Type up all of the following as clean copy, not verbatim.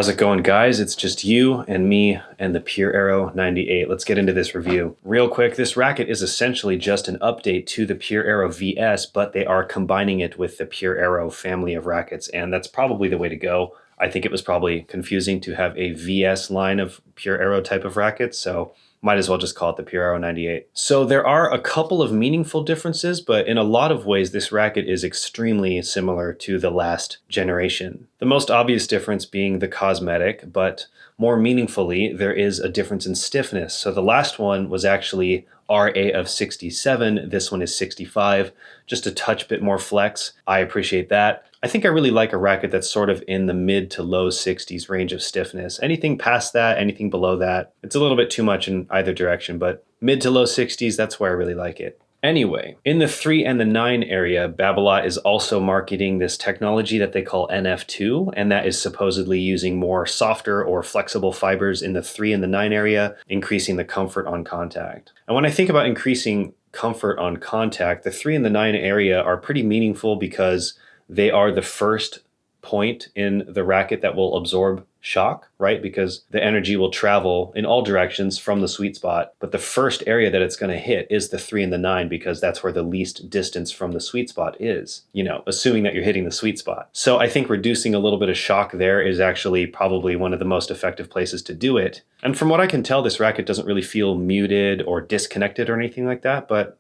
How's it going, guys? It's just you and me and the Pure Aero 98. Let's get into this review. Real quick, this racket is essentially just an update to the Pure Aero VS, but they are combining it with the Pure Aero family of rackets, and that's probably the way to go. I think it was probably confusing to have a VS line of Pure Aero type of rackets, so might as well just call it the Pure Aero 98. So there are a couple of meaningful differences, but in a lot of ways, this racket is extremely similar to the last generation. The most obvious difference being the cosmetic, but more meaningfully, there is a difference in stiffness. So the last one was actually RA of 67. This one is 65, just a touch bit more flex. I appreciate that. I think I really like a racket that's sort of in the mid to low 60s range of stiffness. Anything past that, anything below that, it's a little bit too much in either direction, but mid to low 60s, that's where I really like it. Anyway, in the 3 and the 9 area, Babolat is also marketing this technology that they call NF2, and that is supposedly using more softer or flexible fibers in the 3 and the 9 area, increasing the comfort on contact. And when I think about increasing comfort on contact, the 3 and the 9 area are pretty meaningful because they are the first point in the racket that will absorb shock, right? Because the energy will travel in all directions from the sweet spot. But the first area that it's going to hit is the 3 and the 9 because that's where the least distance from the sweet spot is, assuming that you're hitting the sweet spot. So I think reducing a little bit of shock there is actually probably one of the most effective places to do it. And from what I can tell, this racket doesn't really feel muted or disconnected or anything like that, but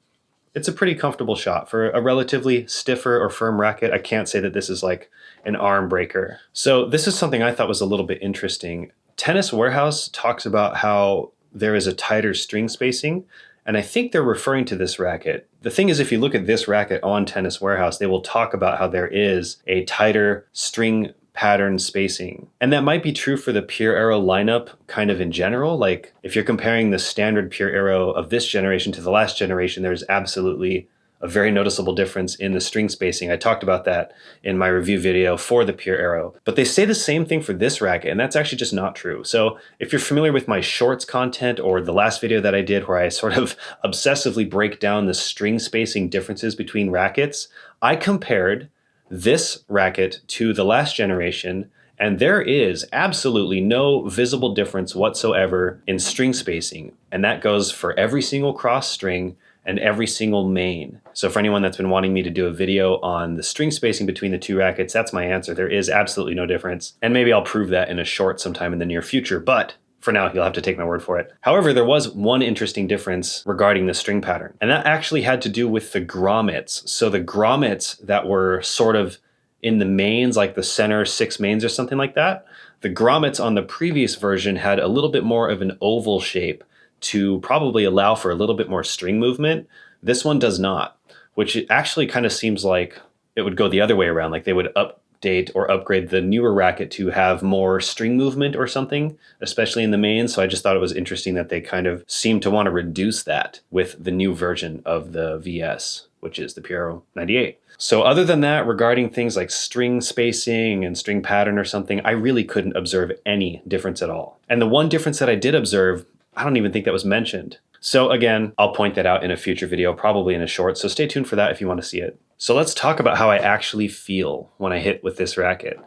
it's a pretty comfortable shot. For a relatively stiffer or firm racket, I can't say that this is like an arm breaker. So this is something I thought was a little bit interesting. Tennis Warehouse talks about how there is a tighter string spacing, and I think they're referring to this racket. The thing is, if you look at this racket on Tennis Warehouse, they will talk about how there is a tighter string pattern spacing. And that might be true for the Pure Aero lineup kind of in general. Like if you're comparing the standard Pure Aero of this generation to the last generation, there's absolutely a very noticeable difference in the string spacing. I talked about that in my review video for the Pure Aero. But they say the same thing for this racket, and that's actually just not true. So if you're familiar with my shorts content or the last video that I did where I sort of obsessively break down the string spacing differences between rackets, I compared this racket to the last generation, and there is absolutely no visible difference whatsoever in string spacing. And that goes for every single cross string and every single main. So for anyone that's been wanting me to do a video on the string spacing between the two rackets, that's my answer. There is absolutely no difference. And maybe I'll prove that in a short sometime in the near future, but for now, you'll have to take my word for it. However, there was one interesting difference regarding the string pattern, and that actually had to do with the grommets. So the grommets that were sort of in the mains, like the center 6 mains or something like that, the grommets on the previous version had a little bit more of an oval shape to probably allow for a little bit more string movement. This one does not, which actually kind of seems like it would go the other way around, like they would update or upgrade the newer racket to have more string movement or something, especially in the main. So I just thought it was interesting that they kind of seem to want to reduce that with the new version of the VS, which is the Pure Aero 98. So other than that, regarding things like string spacing and string pattern or something, I really couldn't observe any difference at all. And the one difference that I did observe, I don't even think that was mentioned. So again, I'll point that out in a future video, probably in a short, so stay tuned for that if you want to see it. So let's talk about how I actually feel when I hit with this racket.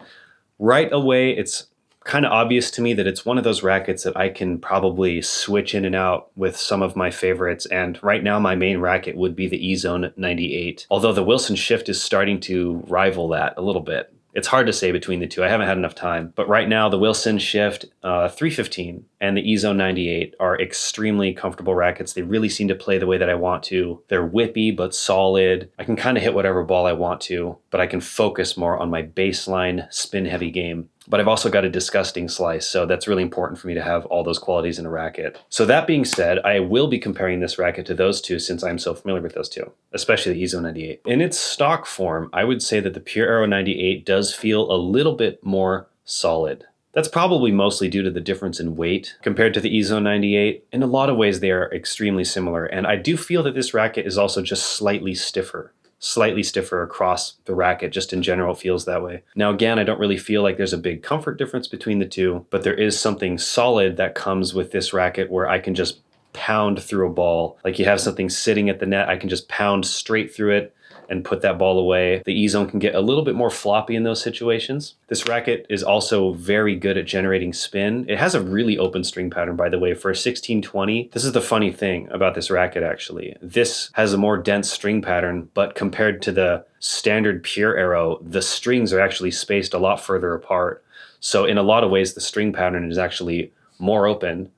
Right away, it's kind of obvious to me that it's one of those rackets that I can probably switch in and out with some of my favorites, and right now my main racket would be the E-Zone 98, although the Wilson Shift is starting to rival that a little bit. It's hard to say between the two. I haven't had enough time. But right now, the Wilson Shift 315 and the E-Zone 98 are extremely comfortable rackets. They really seem to play the way that I want to. They're whippy but solid. I can kind of hit whatever ball I want to, but I can focus more on my baseline spin-heavy game. But I've also got a disgusting slice, so that's really important for me to have all those qualities in a racket. So that being said, I will be comparing this racket to those two since I'm so familiar with those two, especially the E-Zone 98. In its stock form, I would say that the Pure Aero 98 does feel a little bit more solid. That's probably mostly due to the difference in weight compared to the E-Zone 98. In a lot of ways, they are extremely similar, and I do feel that this racket is also just slightly stiffer across the racket. Just in general, it feels that way. Now, again, I don't really feel like there's a big comfort difference between the two, but there is something solid that comes with this racket where I can just pound through a ball. Like you have something sitting at the net, I can just pound straight through it and put that ball away. The E-zone can get a little bit more floppy in those situations. This racket is also very good at generating spin. It has a really open string pattern, by the way, for a 1620. This is the funny thing about this racket, actually. This has a more dense string pattern, but compared to the standard Pure Aero, the strings are actually spaced a lot further apart. So in a lot of ways, the string pattern is actually more open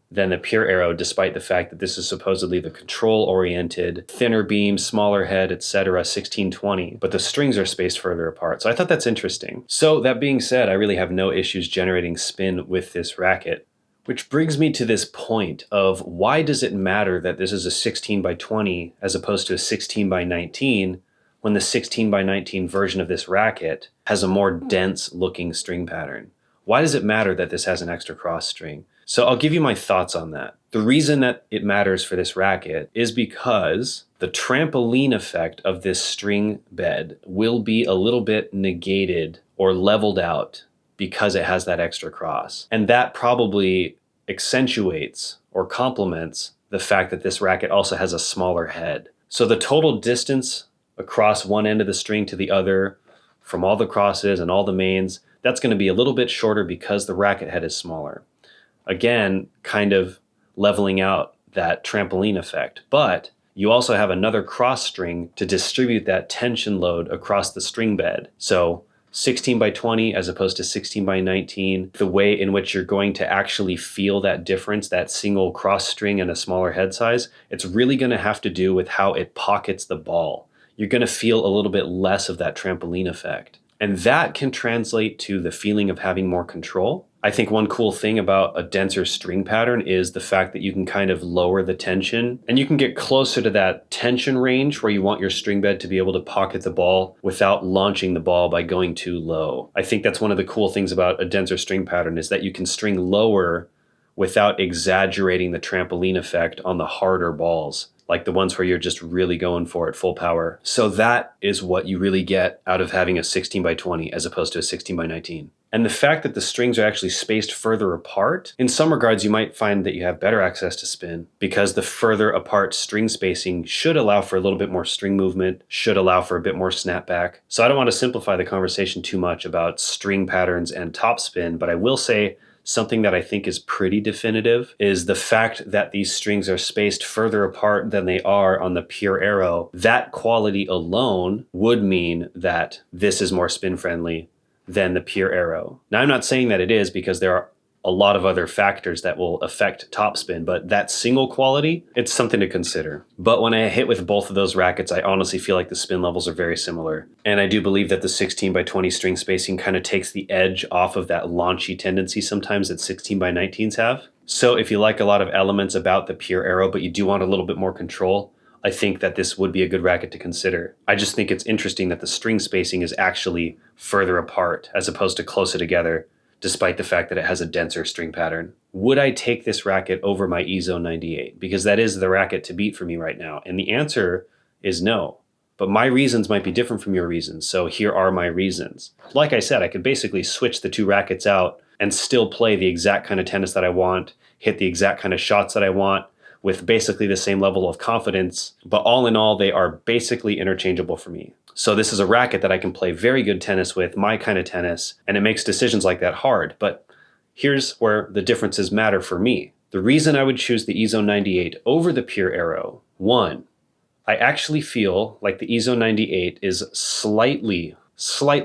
than the Pure Aero, despite the fact that this is supposedly the control-oriented, thinner beam, smaller head, etc. 1620, but the strings are spaced further apart. So I thought that's interesting. So that being said, I really have no issues generating spin with this racket. Which brings me to this point of why does it matter that this is a 16 by 20 as opposed to a 16 by 19 when the 16 by 19 version of this racket has a more dense looking string pattern? Why does it matter that this has an extra cross string? So I'll give you my thoughts on that. The reason that it matters for this racket is because the trampoline effect of this string bed will be a little bit negated or leveled out because it has that extra cross. And that probably accentuates or complements the fact that this racket also has a smaller head. So the total distance across one end of the string to the other from all the crosses and all the mains, that's going to be a little bit shorter because the racket head is smaller. Again, kind of leveling out that trampoline effect. But you also have another cross string to distribute that tension load across the string bed. So 16 by 20 as opposed to 16 by 19, the way in which you're going to actually feel that difference, that single cross string and a smaller head size, it's really going to have to do with how it pockets the ball. You're going to feel a little bit less of that trampoline effect. And that can translate to the feeling of having more control. I think one cool thing about a denser string pattern is the fact that you can kind of lower the tension and you can get closer to that tension range where you want your string bed to be able to pocket the ball without launching the ball by going too low. I think that's one of the cool things about a denser string pattern is that you can string lower without exaggerating the trampoline effect on the harder balls, like the ones where you're just really going for it full power. So that is what you really get out of having a 16 by 20 as opposed to a 16 by 19. And the fact that the strings are actually spaced further apart, in some regards you might find that you have better access to spin because the further apart string spacing should allow for a little bit more string movement, should allow for a bit more snapback. So I don't want to simplify the conversation too much about string patterns and topspin, but I will say something that I think is pretty definitive is the fact that these strings are spaced further apart than they are on the Pure Aero. That quality alone would mean that this is more spin friendly than the Pure Aero. Now, I'm not saying that it is because there are a lot of other factors that will affect topspin, but that single quality, it's something to consider. But when I hit with both of those rackets, I honestly feel like the spin levels are very similar. And I do believe that the 16 by 20 string spacing kind of takes the edge off of that launchy tendency sometimes that 16 by 19s have. So if you like a lot of elements about the Pure Aero, but you do want a little bit more control, I think that this would be a good racket to consider. I just think it's interesting that the string spacing is actually further apart as opposed to closer together, despite the fact that it has a denser string pattern. Would I take this racket over my E-Zone 98? Because that is the racket to beat for me right now. And the answer is no. But my reasons might be different from your reasons, so here are my reasons. Like I said, I could basically switch the two rackets out and still play the exact kind of tennis that I want, hit the exact kind of shots that I want, with basically the same level of confidence, but all in all, they are basically interchangeable for me. So this is a racket that I can play very good tennis with, my kind of tennis, and it makes decisions like that hard. But here's where the differences matter for me. The reason I would choose the E-Zone 98 over the Pure Aero, one, I actually feel like the E-Zone 98 is slightly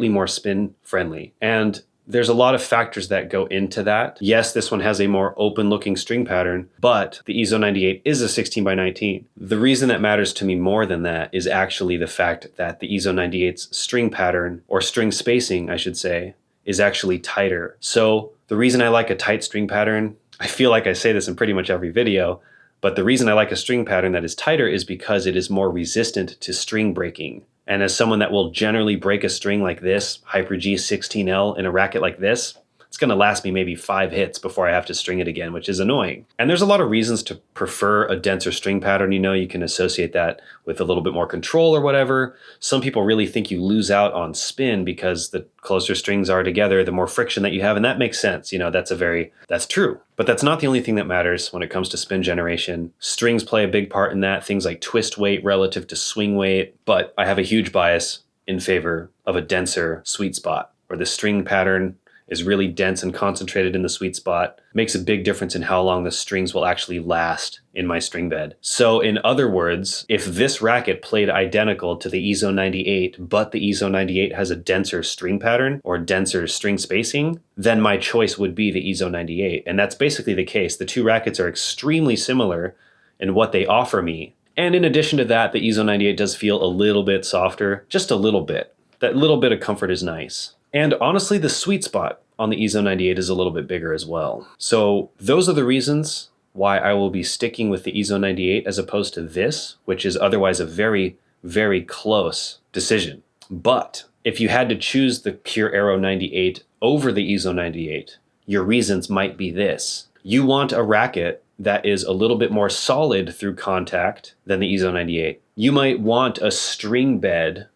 more spin friendly. And there's a lot of factors that go into that. Yes, this one has a more open looking string pattern, but the E-Zone 98 is a 16 by 19. The reason that matters to me more than that is actually the fact that the E-Zone 98's string pattern, or string spacing, I should say, is actually tighter. So the reason I like a tight string pattern, I feel like I say this in pretty much every video, but the reason I like a string pattern that is tighter is because it is more resistant to string breaking. And as someone that will generally break a string like this, Hyper G 16L in a racket like this, it's going to last me maybe 5 hits before I have to string it again, which is annoying. And there's a lot of reasons to prefer a denser string pattern. You know, you can associate that with a little bit more control or whatever. Some people really think you lose out on spin because the closer strings are together, the more friction that you have. And that makes sense. You know, that's true. But that's not the only thing that matters when it comes to spin generation. Strings play a big part in that, things like twist weight relative to swing weight, but I have a huge bias in favor of a denser sweet spot, where the string pattern is really dense and concentrated in the sweet spot. Makes a big difference in how long the strings will actually last in my string bed. So in other words, if this racket played identical to the EZO 98, but the EZO 98 has a denser string pattern or denser string spacing, then my choice would be the EZO 98. And that's basically the case. The two rackets are extremely similar in what they offer me. And in addition to that, the EZO 98 does feel a little bit softer, just a little bit. That little bit of comfort is nice. And honestly, the sweet spot on the EZO 98 is a little bit bigger as well. So those are the reasons why I will be sticking with the EZO 98 as opposed to this, which is otherwise a very, very close decision. But if you had to choose the Pure Aero 98 over the EZO 98, your reasons might be this. You want a racket that is a little bit more solid through contact than the EZO 98. You might want a string bed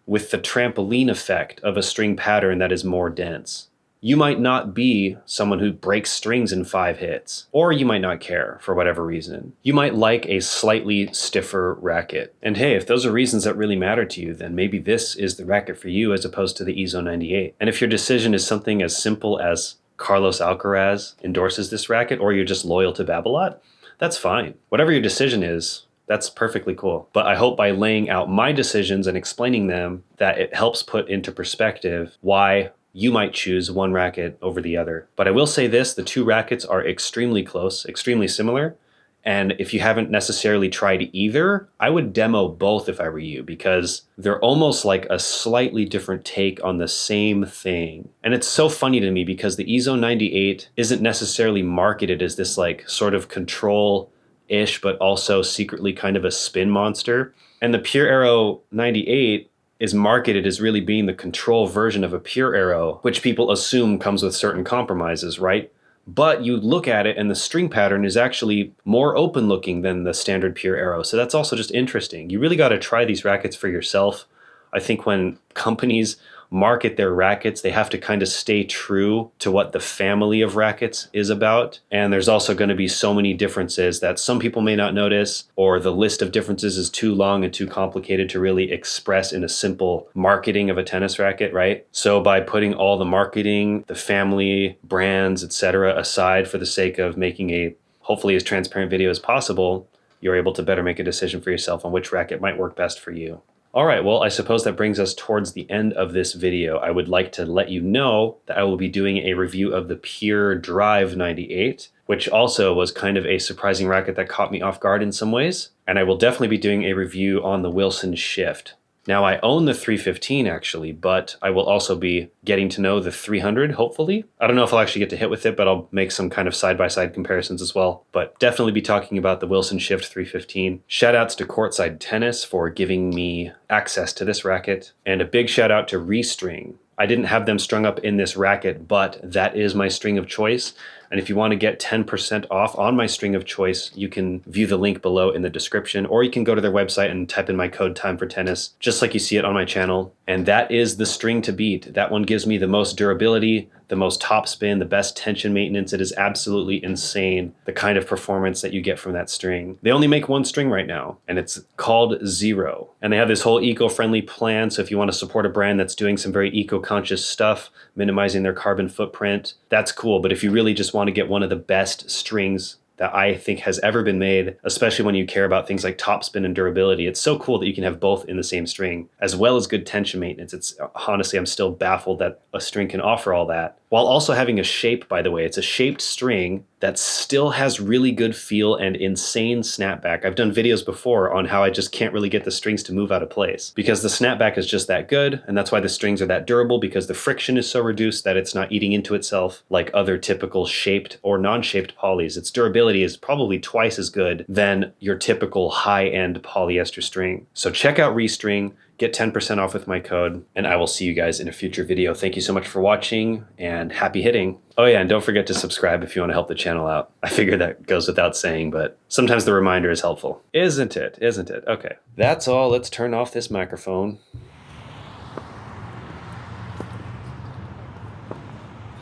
with the trampoline effect of a string pattern that is more dense. You might not be someone who breaks strings in 5 hits, or you might not care for whatever reason. You might like a slightly stiffer racket. And hey, if those are reasons that really matter to you, then maybe this is the racket for you as opposed to the EZO 98. And if your decision is something as simple as Carlos Alcaraz endorses this racket, or you're just loyal to Babolat, that's fine. Whatever your decision is, that's perfectly cool. But I hope by laying out my decisions and explaining them that it helps put into perspective why you might choose one racket over the other. But I will say this, the two rackets are extremely close, extremely similar. And if you haven't necessarily tried either, I would demo both if I were you, because they're almost like a slightly different take on the same thing. And it's so funny to me because the EZO 98 isn't necessarily marketed as this like sort of control-ish, but also secretly kind of a spin monster. And the Pure Aero 98 is marketed as really being the control version of a Pure Aero, which people assume comes with certain compromises, right? But you look at it and the string pattern is actually more open looking than the standard Pure Aero. So that's also just interesting. You really got to try these rackets for yourself. I think when companies market their rackets, they have to kind of stay true to what the family of rackets is about. And there's also going to be so many differences that some people may not notice, or the list of differences is too long and too complicated to really express in a simple marketing of a tennis racket, right? So by putting all the marketing, the family, brands, etc. aside for the sake of making a hopefully as transparent video as possible, you're able to better make a decision for yourself on which racket might work best for you. All right, well, I suppose that brings us towards the end of this video. I would like to let you know that I will be doing a review of the Pure Drive 98, which also was kind of a surprising racket that caught me off guard in some ways. And I will definitely be doing a review on the Wilson Shift. Now, I own the 315 actually, but I will also be getting to know the 300, hopefully. I don't know if I'll actually get to hit with it, but I'll make some kind of side-by-side comparisons as well. But definitely be talking about the Wilson Shift 315. Shout outs to Courtside Tennis for giving me access to this racket. And a big shout out to Restring. I didn't have them strung up in this racket, but that is my string of choice. And if you want to get 10% off on my string of choice, you can view the link below in the description, or you can go to their website and type in my code TIMEFORTENNIS, just like you see it on my channel. And that is the string to beat. That one gives me the most durability, the most top spin, the best tension maintenance. It is absolutely insane, the kind of performance that you get from that string. They only make one string right now, and it's called Zero. And they have this whole eco-friendly plan, so if you want to support a brand that's doing some very eco-conscious stuff, minimizing their carbon footprint, that's cool. But if you really just want to get one of the best strings that I think has ever been made, especially when you care about things like topspin and durability, it's so cool that you can have both in the same string, as well as good tension maintenance. It's honestly, I'm still baffled that a string can offer all that, while also having a shape, by the way. It's a shaped string that still has really good feel and insane snapback. I've done videos before on how I just can't really get the strings to move out of place because the snapback is just that good, and that's why the strings are that durable, because the friction is so reduced that it's not eating into itself like other typical shaped or non-shaped polys. Its durability is probably twice as good than your typical high-end polyester string. So check out Restring. Get 10% off with my code, and I will see you guys in a future video. Thank you so much for watching, and happy hitting. Oh yeah, and don't forget to subscribe if you want to help the channel out. I figure that goes without saying, but sometimes the reminder is helpful. Isn't it? Isn't it? Okay. That's all. Let's turn off this microphone.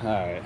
All right.